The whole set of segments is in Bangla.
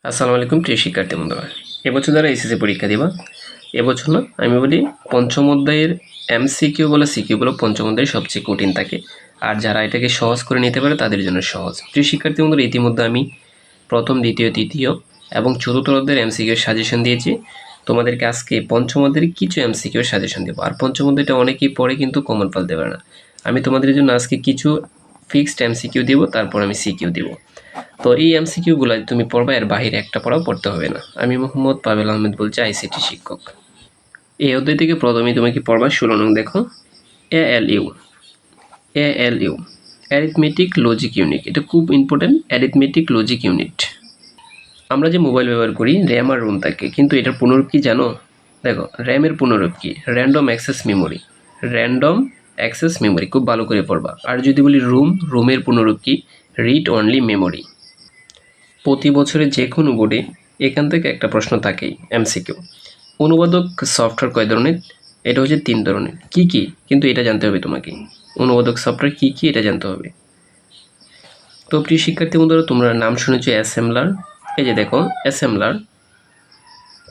আসসালামু আলাইকুম প্রিয় শিক্ষার্থী বন্ধুরা, এবছর যারা এসএসসি পরীক্ষা দিবা, এবছর না আমি বলি পঞ্চম অধ্যায়ের এমসিকিউ বলে সিকিউ বলে পঞ্চম অধ্যায়ে সবচেয়ে কঠিন থাকে। আর যারা এটাকে সহজ করে নিতে পারে তাদের জন্য সহজ। প্রিয় শিক্ষার্থী বন্ধুরা, ইতিমধ্যে আমি প্রথম, দ্বিতীয়, তৃতীয় এবং চতুর্থ অধ্যায়ের এমসিকিউ সাজেশন দিয়েছি। তোমাদেরকে আজকে পঞ্চম অধ্যায়ের কিছু এমসিকিউ সাজেশন দেবো। আর পঞ্চম অধ্যায়টা অনেকেই পড়ে কিন্তু কমন ফেলতে পারে না। আমি তোমাদের জন্য আজকে কিছু ফিক্সড এমসিকিউ দিব, তারপর আমি সিকিউ দিব। তো এই এমসিকিউগুলো তুমি পড়বা, এর বাইরে একটা পড়াও পড়তে হবে না। আমি মোহাম্মদ পাভেল আহমেদ বলছি, আইসিটি শিক্ষক। এই অধ্যায় থেকে প্রথমেই তুমি কি পড়বা, 16 নং দেখো, ALU. ALU arithmetic logic unit, এটা খুব ইম্পর্টেন্ট। Arithmetic logic unit. আমরা যে মোবাইল ব্যবহার করি, র্যাম আর রোম থাকে, কিন্তু এটার পুনরূপ কি জানো? দেখো, র্যামের পুনরূপ কি? Random access memory. Random access memory, খুব ভালো করে পড়বা। আর যদি বলি রোমের পুনরূপ কি? Read only memory. প্রতি বছরে যে কোনো বোর্ডে এখান থেকে একটা প্রশ্ন থাকেই, এমসিকিউ। অনুবাদক সফটওয়্যার কয় ধরনের? এটা হচ্ছে 3 ধরনের। কি কি? কিন্তু এটা জানতে হবে তোমাকে। অনুবাদক সফটওয়্যার কি কি এটা জানতে হবে। তো প্রিয় শিক্ষার্থী বন্ধুরা, তোমরা নাম শুনেছো অ্যাসেম্বলার। এই যে দেখো, assembler,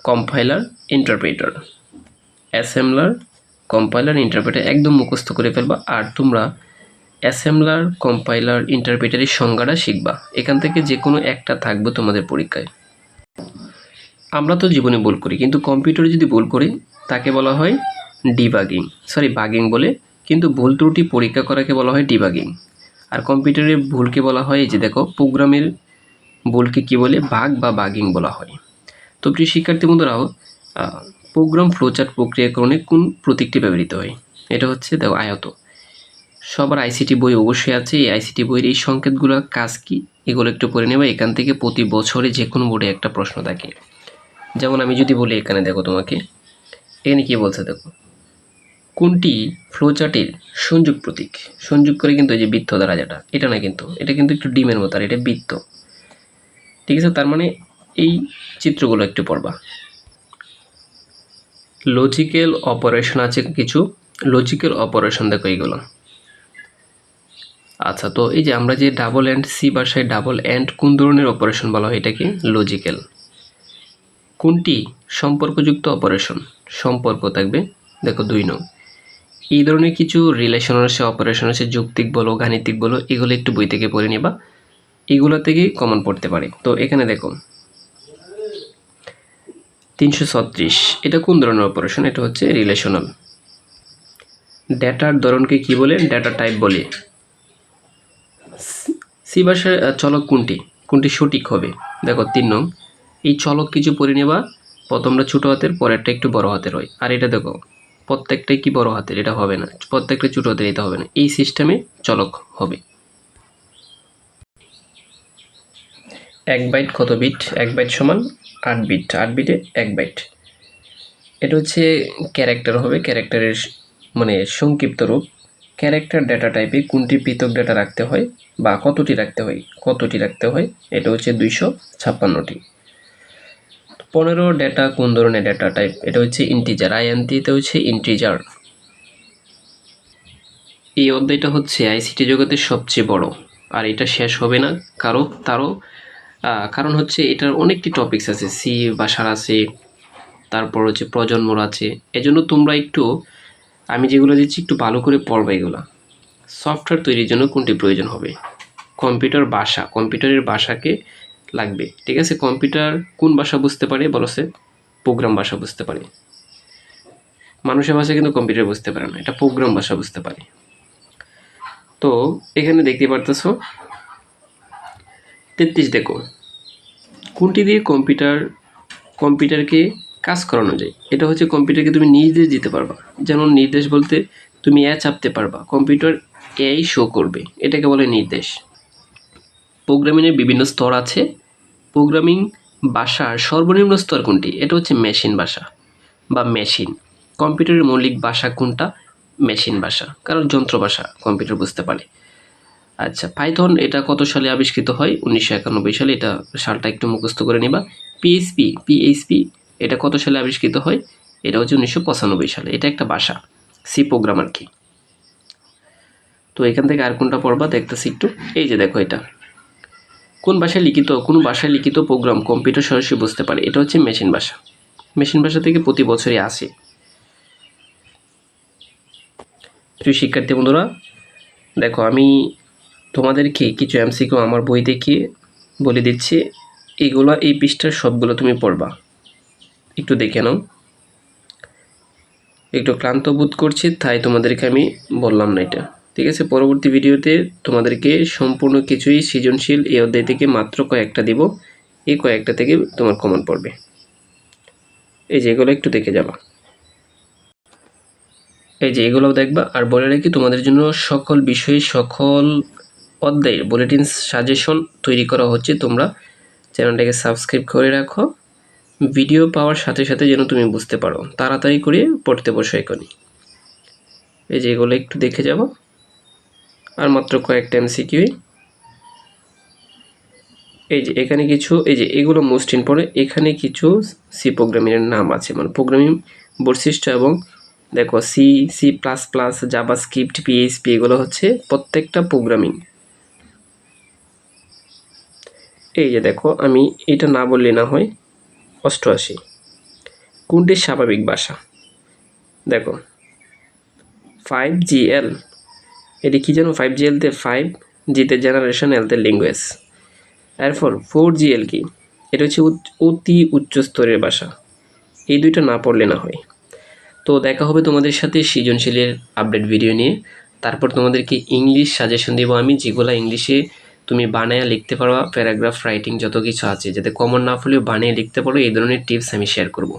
compiler, interpreter. Assembler, compiler, interpreter একদম মুখস্থ করে ফেলবা। আর তোমরা অ্যাসেম্বলার, কম্পাইলার, ইন্টারপ্রেটারের সংজ্ঞাটা শিখবা। এখান থেকে যে কোনো একটা থাকবে তোমাদের পরীক্ষায়। আমরা তো জীবনে ভুল করি, কিন্তু কম্পিউটারে যদি ভুল করি তাকে বলা হয় বাগিং বলে। কিন্তু ভুল ত্রুটি পরীক্ষা করাকে বলা হয় ডিবাগিং। আর কম্পিউটারের ভুলকে বলা হয়, এই যে দেখো, প্রোগ্রামের ভুলকে কি বলে? বাগিং বলা হয়। তো প্রিয় শিক্ষার্থী বন্ধুরাও, প্রোগ্রাম ফ্লোচার্ট প্রক্রিয়াকরণে কোন প্রতীকটি ব্যবহৃত হয়? এটা হচ্ছে দেখো, আয়ত। সবার আইসিটি বই অবশ্যই আছে। এই আইসিটি বইয়ের এই সংকেতগুলো কাজ কি, এগুলো একটু পড়ে নেবে। এখান থেকে প্রতি বছরে যে কোনো বোর্ডে একটা প্রশ্ন থাকে। যেমন আমি যদি বলি, এখানে দেখো, তোমাকে এখানে কি বলছে দেখো, কোনটি ফ্লোচার্টের সংযোগ প্রতীক? সংযোগ করে কিন্তু এই যে বৃত্ত দ্বারা, যেটা এটা না, কিন্তু এটা কিন্তু একটু ডিমের মতো, আর এটা বৃত্ত। ঠিক আছে, তার মানে এই চিত্রগুলো একটু পড়বা। লজিক্যাল অপারেশন আছে কিছু। লজিক্যাল অপারেশন দেখো এইগুলো। আচ্ছা, তো এই যে আমরা যে ডাবল অ্যান্ড, সি ভাষায় ডাবল অ্যান্ড কোন ধরনের অপারেশন বলা হয়? এটাকে লজিক্যাল। কোনটি সম্পর্কযুক্ত অপারেশন? সম্পর্ক থাকবে, দেখো 2 নং। এই ধরনের কিছু রিলেশন আছে, অপারেশন আছে, যৌক্তিক বলো, গাণিতিক বলো, এগুলো একটু বই থেকে পড়ে নিবা। এগুলো থেকেই কমন পড়তে পারে। তো এখানে দেখো 336, এটা কোন ধরনের অপারেশন? এটা হচ্ছে রিলেশনাল। ডেটার ধরনকে কি বলে? ডেটা টাইপ বলে। সি ভাষার চলক কোনটি? কোনটি সঠিক হবে? দেখো 3 নং। এই চলক কিছু পড়ে নেবা। প্রথমটা ছোট হাতের, পরেরটা একটু বড় হাতের হয়। আর এটা দেখো, প্রত্যেকটাই কি বড় হাতের? এটা হবে না। প্রত্যেকটা ছোট হাতের, এটা হবে না। এই সিস্টেমে চলক হবে। 1 বাইট কত বিট? 1 বাইট সমান 8 বিট। 8 বিটে 1 বাইট। এটা হচ্ছে ক্যারেক্টার হবে। ক্যারেক্টারের মানে সংক্ষিপ্ত রূপ। ক্যারেক্টার ডেটা টাইপে কোনটি পৃথক ডেটা রাখতে হয়, বা কতটি রাখতে হয়? কতটি রাখতে হয়? এটা হচ্ছে 256টি। 15 ডেটা কোন ধরনের ডেটা টাইপ? এটা হচ্ছে ইন্টিজার। আইএনটিতে হচ্ছে ইন্টিজার। এই অধ্যায়টা হচ্ছে আইসিটি জগতের সবচেয়ে বড়, আর এটা শেষ হবে না। কারণ হচ্ছে এটার অনেকটি টপিকস আছে, সি ভাষার আছে, তারপর হচ্ছে প্রজন্মর আছে। এজন্য তোমরা একটু, আমি যেগুলো দিচ্ছি একটু ভালো করে পড়বা এগুলা। সফটওয়্যার তৈরির জন্য কোনটি প্রয়োজন হবে? কম্পিউটার ভাষা। কম্পিউটারের ভাষাকে লাগবে। ঠিক আছে, কম্পিউটার কোন ভাষা বুঝতে পারে? বলছে প্রোগ্রাম ভাষা বুঝতে পারে। মানুষের ভাষা কিন্তু কম্পিউটার বুঝতে পারে না, এটা প্রোগ্রাম ভাষা বুঝতে পারে। তো এখানে দেখতে পারতেছো 33 দেখো, কোনটি দিয়ে কম্পিউটারকে কাজ করানো যায়? এটা হচ্ছে কম্পিউটারকে তুমি নির্দেশ দিতে পারবা। যেমন নির্দেশ বলতে তুমি চাপতে পারবা, কম্পিউটার এই শো করবে, এটাকে বলে নির্দেশ। প্রোগ্রামিংয়ের বিভিন্ন স্তর আছে। প্রোগ্রামিং ভাষার সর্বনিম্ন স্তর কোনটি? এটা হচ্ছে মেশিন ভাষা বা মেশিন। কম্পিউটারের মৌলিক ভাষা কোনটা? মেশিন ভাষা, কারণ যন্ত্র ভাষা কম্পিউটার বুঝতে পারে। আচ্ছা, পাইথন এটা কত সালে আবিষ্কৃত হয়? 1991 সালে। এটা সালটা একটু মুখস্থ করে নিবা। পিএইচপি এটা কত সালে আবিষ্কৃত হয়? এটা হচ্ছে 1995 সালে। এটা একটা ভাষা, সি প্রোগ্রাম আর কি। তো এখান থেকে আর কোনটা পড়বা দেখতেছি একটু। এই যে দেখো, এটা কোন ভাষায় লিখিত প্রোগ্রাম কম্পিউটার সরাসরি বুঝতে পারে? এটা হচ্ছে মেশিন ভাষা। মেশিন ভাষা থেকে প্রতি বছরই আসে। প্রিয় শিক্ষার্থী বন্ধুরা, দেখো আমি তোমাদেরকে কিছু এমসিকিউ আমার বই থেকে বলে দিচ্ছি, এই পৃষ্ঠার সবগুলো তুমি পড়বা, একটু দেখে নাও। একটু ক্লান্ত বোধ করছি, তাই তোমাদেরকে আমি বললাম না এটা, ঠিক আছে? পরবর্তী ভিডিওতে তোমাদেরকে সম্পূর্ণ কিছুই সৃজনশীল এই অধ্যায় থেকে মাত্র কয়েকটা দিব, এই কয়েকটা থেকে তোমার কমন পড়বে। এই যে এগুলো একটু দেখে যাবা, এই যে এগুলোও দেখবা। আর বলে রাখি, তোমাদের জন্য সকল বিষয়ে সকল অধ্যায়ের বুলেটিন সাজেশন তৈরি করা হচ্ছে। তোমরা চ্যানেলটাকে সাবস্ক্রাইব করে রাখো, ভিডিও পাওয়ার সাথে সাথে যেন তুমি বুঝতে পারো, তাড়াতাড়ি করে পড়তে বসো এখনই। এই যে এগুলো একটু দেখে যাবো, আর মাত্র কয়েকটা এমসিকিউ। এই যে এখানে কিছু, এই যে এগুলো মোস্ট ইম্পর্টেন্ট, এখানে কিছু সি প্রোগ্রামিংয়ের নাম আছে, মানে প্রোগ্রামিং বৈশিষ্ট্য, এবং দেখো C++, জাভাস্ক্রিপ্ট, PHP, এগুলো হচ্ছে প্রত্যেকটা প্রোগ্রামিং। এই যে দেখো, আমি এটা না বললে না হয়। 88 কোনটি স্বাভাবিক ভাষা? দেখো 5GL, এটি কি জানো? 5GL তে 5G তে জেনারেশন, L তে ল্যাঙ্গুয়েজ। এরপর 4GL কি? এটা হচ্ছে অতি উচ্চ স্তরের ভাষা। এই দুইটা না পড়লে না হয়। তো দেখা হবে তোমাদের সাথে সৃজনশীলের আপডেট ভিডিও নিয়ে। তারপর তোমাদেরকে ইংলিশ সাজেশন দেবো আমি, যেগুলো ইংলিশে তুমি বানায়া লিখতে পারো, প্যারাগ্রাফ রাইটিং যত কিছু আছে, যাতে কমন না হলেও বানিয়ে লিখতে পারো, এই ধরনের টিপস আমি শেয়ার করব।